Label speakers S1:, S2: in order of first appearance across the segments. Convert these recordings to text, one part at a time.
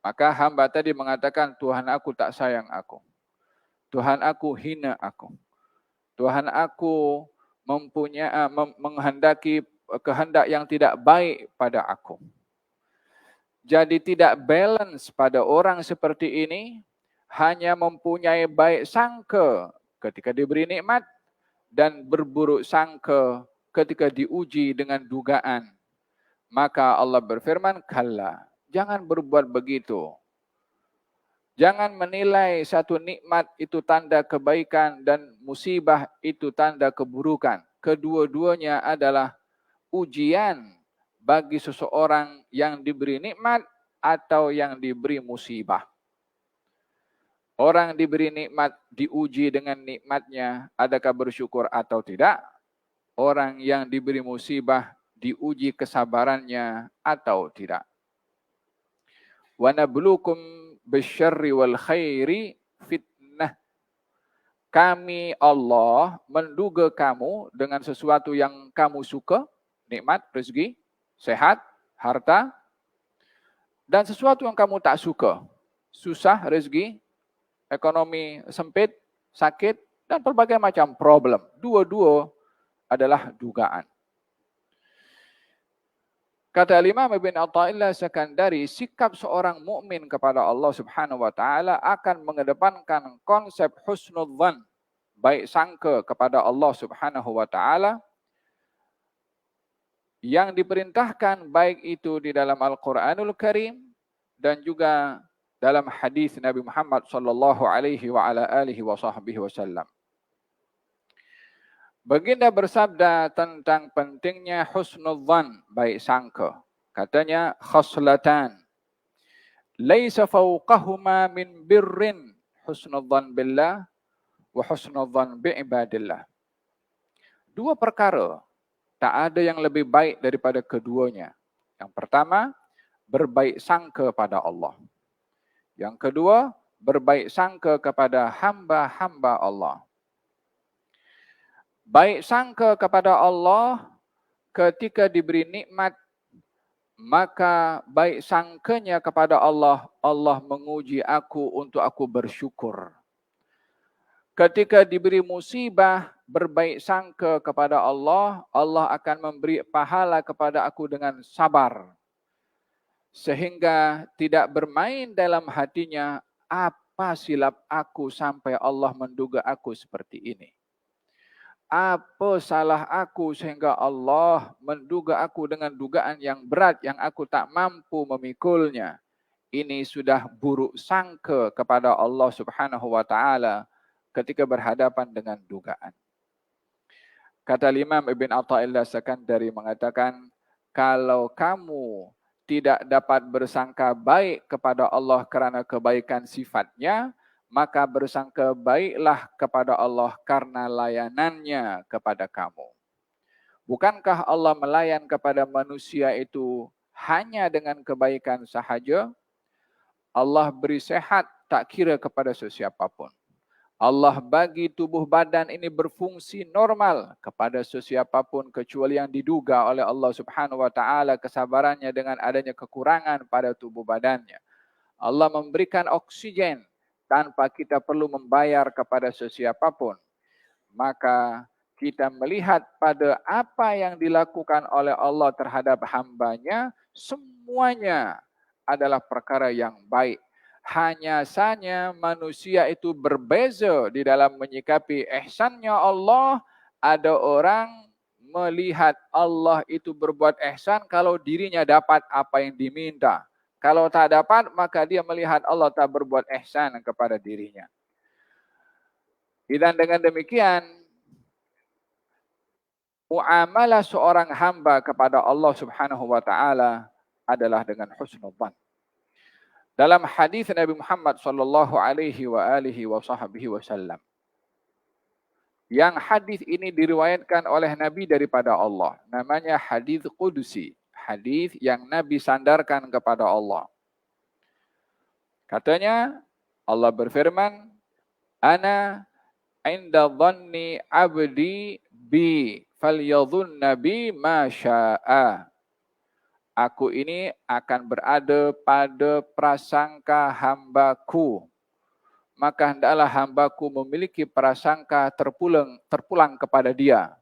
S1: Maka hamba tadi mengatakan, Tuhan aku tak sayang aku. Tuhan aku hina aku. Tuhan aku menghendaki kehendak yang tidak baik pada aku. Jadi tidak balance pada orang seperti ini, hanya mempunyai baik sangka ketika diberi nikmat dan berburuk sangka ketika diuji dengan dugaan. Maka Allah berfirman, kalla, jangan berbuat begitu. Jangan menilai satu nikmat itu tanda kebaikan dan musibah itu tanda keburukan. Kedua-duanya adalah ujian bagi seseorang yang diberi nikmat atau yang diberi musibah. Orang diberi nikmat diuji dengan nikmatnya, adakah bersyukur atau tidak? Orang yang diberi musibah diuji kesabarannya atau tidak. Wa nabluukum bisyarri wal khairi fitnah. Kami Allah menduga kamu dengan sesuatu yang kamu suka, nikmat, rezeki, sehat, harta, dan sesuatu yang kamu tak suka, susah, rezeki, ekonomi sempit, sakit, dan berbagai macam problem. Dua-dua adalah dugaan. Kata Imam Ibn Athaillah Sakandari, sikap seorang mukmin kepada Allah Subhanahu wa taala akan mengedepankan konsep husnudzan, baik sangka kepada Allah Subhanahu wa taala yang diperintahkan baik itu di dalam Al-Qur'anul Karim dan juga dalam hadis Nabi Muhammad sallallahu alaihi wa ala alihi wasallam. Baginda bersabda tentang pentingnya husnudzan, baik sangka. Katanya, khaslatan laisa fawqahuma min birrin husnudzan billah wa husnudzan bi ibadillah. Dua perkara tak ada yang lebih baik daripada keduanya. Yang pertama, berbaik sangka pada Allah. Yang kedua, berbaik sangka kepada hamba-hamba Allah. Baik sangka kepada Allah ketika diberi nikmat, maka baik sangkanya kepada Allah, Allah menguji aku untuk aku bersyukur. Ketika diberi musibah, berbaik sangka kepada Allah, Allah akan memberi pahala kepada aku dengan sabar. Sehingga tidak bermain dalam hatinya, apa silap aku sampai Allah menduga aku seperti ini. Apa salah aku sehingga Allah menduga aku dengan dugaan yang berat yang aku tak mampu memikulnya. Ini sudah buruk sangka kepada Allah Subhanahu wa taala ketika berhadapan dengan dugaan. Kata Imam Ibn Athaillah Sakandari mengatakan, kalau kamu tidak dapat bersangka baik kepada Allah kerana kebaikan sifatnya, maka bersangka baiklah kepada Allah karena layanannya kepada kamu. Bukankah Allah melayan kepada manusia itu hanya dengan kebaikan sahaja? Allah beri sehat tak kira kepada sesiapa pun. Allah bagi tubuh badan ini berfungsi normal kepada sesiapa pun kecuali yang diduga oleh Allah Subhanahu wa taala kesabarannya dengan adanya kekurangan pada tubuh badannya. Allah memberikan oksigen tanpa kita perlu membayar kepada sesiapa pun. Maka kita melihat pada apa yang dilakukan oleh Allah terhadap hambanya, semuanya adalah perkara yang baik. Hanya saja manusia itu berbeza di dalam menyikapi ihsannya Allah. Ada orang melihat Allah itu berbuat ihsan kalau dirinya dapat apa yang diminta. Kalau tak dapat, maka dia melihat Allah tak berbuat ihsan kepada dirinya. Dan dengan demikian, muamalah seorang hamba kepada Allah Subhanahu wa taala adalah dengan husnudzan. Dalam hadis Nabi Muhammad sallallahu alaihi wa alihi wasallam. Yang hadis ini diriwayatkan oleh Nabi daripada Allah. Namanya hadis Qudsi. Hadis yang Nabi sandarkan kepada Allah. Katanya, Allah berfirman, Ana inda dhanni abdi bi falyadhunna bi ma syaa. Aku ini akan berada pada prasangka hambaku. Maka hendaklah hambaku memiliki prasangka terpulang kepada dia.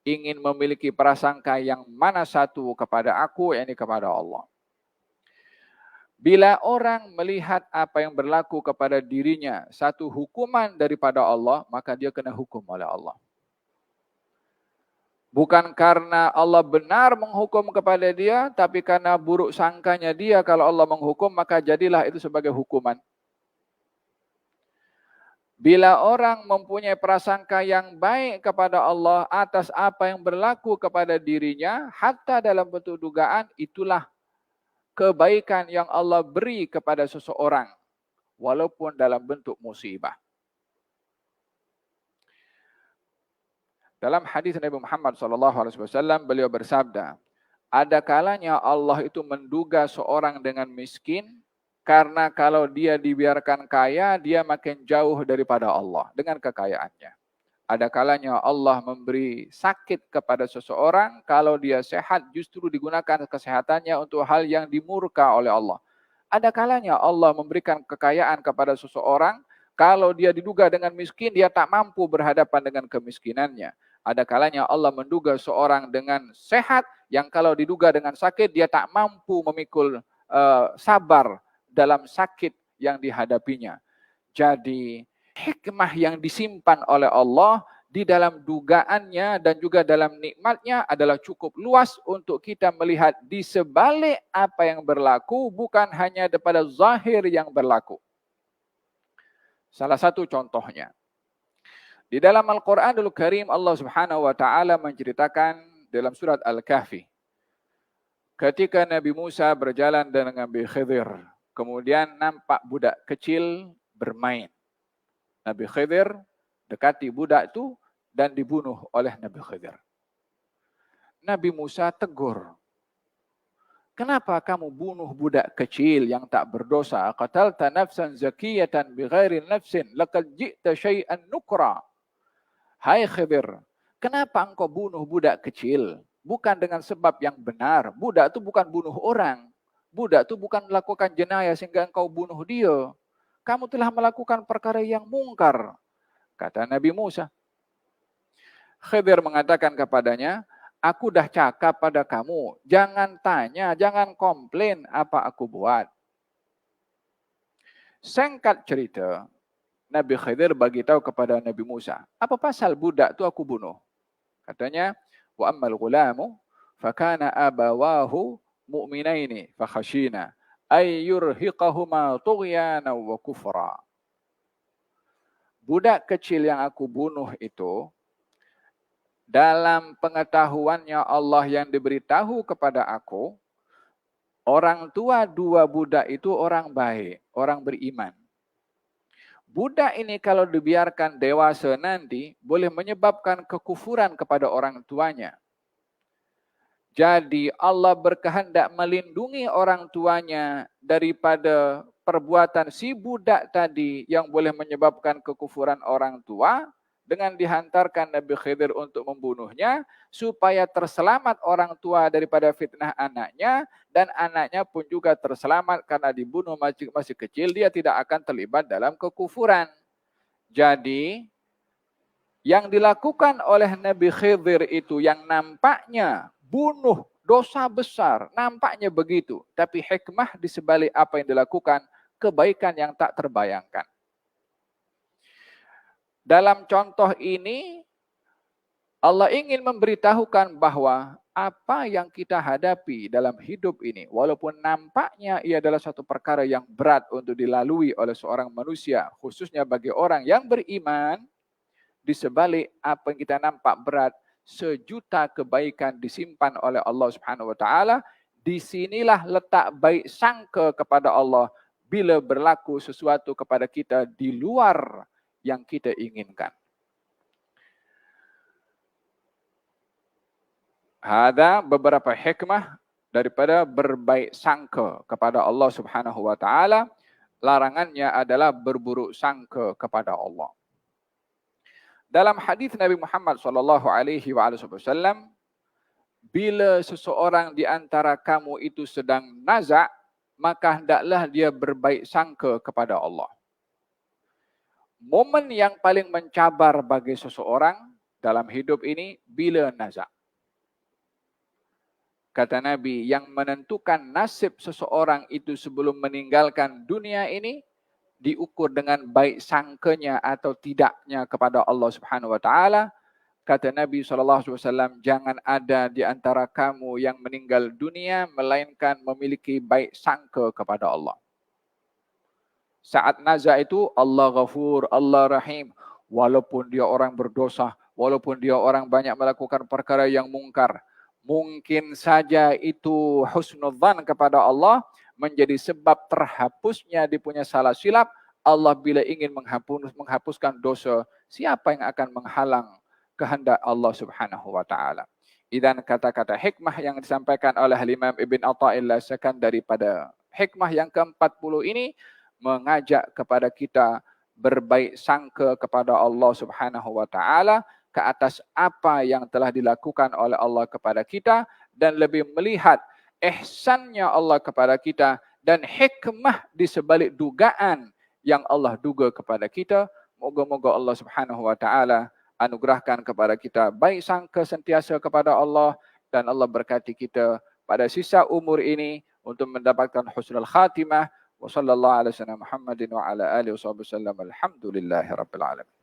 S1: Ingin memiliki prasangka yang mana satu kepada aku, yakni kepada Allah. Bila orang melihat apa yang berlaku kepada dirinya satu hukuman daripada Allah, maka dia kena hukum oleh Allah. Bukan karena Allah benar menghukum kepada dia, tapi karena buruk sangkanya dia kalau Allah menghukum, maka jadilah itu sebagai hukuman. Bila orang mempunyai prasangka yang baik kepada Allah atas apa yang berlaku kepada dirinya, hatta dalam bentuk dugaan, itulah kebaikan yang Allah beri kepada seseorang, walaupun dalam bentuk musibah. Dalam hadis Nabi Muhammad SAW, beliau bersabda, ada kalanya Allah itu menduga seorang dengan miskin, karena kalau dia dibiarkan kaya, dia makin jauh daripada Allah dengan kekayaannya. Ada kalanya Allah memberi sakit kepada seseorang, kalau dia sehat justru digunakan kesehatannya untuk hal yang dimurka oleh Allah. Ada kalanya Allah memberikan kekayaan kepada seseorang, kalau dia diduga dengan miskin, dia tak mampu berhadapan dengan kemiskinannya. Ada kalanya Allah menduga seorang dengan sehat, yang kalau diduga dengan sakit, dia tak mampu memikul sabar dalam sakit yang dihadapinya. Jadi, hikmah yang disimpan oleh Allah di dalam dugaannya dan juga dalam nikmatnya adalah cukup luas untuk kita melihat di sebalik apa yang berlaku, bukan hanya daripada zahir yang berlaku. Salah satu contohnya, di dalam Al-Quranul Karim Allah Subhanahu wa taala menceritakan dalam surat Al-Kahfi, ketika Nabi Musa berjalan dengan Nabi Khidir, kemudian nampak budak kecil bermain. Nabi Khidir dekati budak itu dan dibunuh oleh Nabi Khidir. Nabi Musa tegur, kenapa kamu bunuh budak kecil yang tak berdosa? Qatalta nafsan zakiyatan bighairi nafsin laqad ji'ta syai'an nukra. Hai Khidir, kenapa engkau bunuh budak kecil? Bukan dengan sebab yang benar. Budak itu bukan bunuh orang. Budak itu bukan melakukan jenayah sehingga engkau bunuh dia. Kamu telah melakukan perkara yang mungkar, kata Nabi Musa. Khidir mengatakan kepadanya, aku dah cakap pada kamu, jangan tanya, jangan komplain apa aku buat. Singkat cerita, Nabi Khidir bagi tahu kepada Nabi Musa, apa pasal budak tu aku bunuh? Katanya, wa ammal ghulamu fakana abawahu mu'minaini fakhashina ay yurhiqahuma tughyana wa kufra. Budak kecil yang aku bunuh itu, dalam pengetahuannya Allah yang diberitahu kepada aku, orang tua dua budak itu orang baik, orang beriman. Budak ini kalau dibiarkan dewasa nanti, boleh menyebabkan kekufuran kepada orang tuanya. Jadi Allah berkehendak melindungi orang tuanya daripada perbuatan si budak tadi yang boleh menyebabkan kekufuran orang tua, dengan dihantarkan Nabi Khidir untuk membunuhnya, supaya terselamat orang tua daripada fitnah anaknya, dan anaknya pun juga terselamat karena dibunuh masih kecil, dia tidak akan terlibat dalam kekufuran. Jadi, yang dilakukan oleh Nabi Khidir itu yang nampaknya bunuh dosa besar, nampaknya begitu. Tapi hikmah di sebalik apa yang dilakukan, kebaikan yang tak terbayangkan. Dalam contoh ini, Allah ingin memberitahukan bahwa apa yang kita hadapi dalam hidup ini, walaupun nampaknya ia adalah satu perkara yang berat untuk dilalui oleh seorang manusia, khususnya bagi orang yang beriman, di sebalik apa yang kita nampak berat, sejuta kebaikan disimpan oleh Allah Subhanahu wa taala. Disinilah letak baik sangka kepada Allah bila berlaku sesuatu kepada kita di luar yang kita inginkan. Ada beberapa hikmah daripada berbaik sangka kepada Allah Subhanahu wa taala. Larangannya adalah berburuk sangka kepada Allah. Dalam hadis Nabi Muhammad sallallahu alaihi wasallam, bila seseorang di antara kamu itu sedang nazak, maka hendaklah dia berbaik sangka kepada Allah. Momen yang paling mencabar bagi seseorang dalam hidup ini bila nazak. Kata Nabi, yang menentukan nasib seseorang itu sebelum meninggalkan dunia ini diukur dengan baik sangkanya atau tidaknya kepada Allah Subhanahu wa taala. Kata Nabi SAW, jangan ada di antara kamu yang meninggal dunia melainkan memiliki baik sangka kepada Allah. Saat nazak itu Allah Ghafur, Allah Rahim. Walaupun dia orang berdosa, walaupun dia orang banyak melakukan perkara yang mungkar, mungkin saja itu husnudzan kepada Allah menjadi sebab terhapusnya dia punya salah silap. Allah bila ingin menghapuskan dosa, siapa yang akan menghalang kehendak Allah Subhanahu wa taala? Dan kata-kata hikmah yang disampaikan oleh Imam Ibn Atha'illah sekan daripada hikmah yang ke-40 ini mengajak kepada kita berbaik sangka kepada Allah Subhanahu wa taala ke atas apa yang telah dilakukan oleh Allah kepada kita dan lebih melihat ihsannya Allah kepada kita dan hikmah di sebalik dugaan yang Allah duga kepada kita. Moga-moga Allah Subhanahu wa taala anugerahkan kepada kita baik sangka sentiasa kepada Allah dan Allah berkati kita pada sisa umur ini untuk mendapatkan husnul khatimah. Wa sallallahu ala sayyidina Muhammadin wa ala alihi wa sahbihi wasallam. Alhamdulillahirabbil alamin.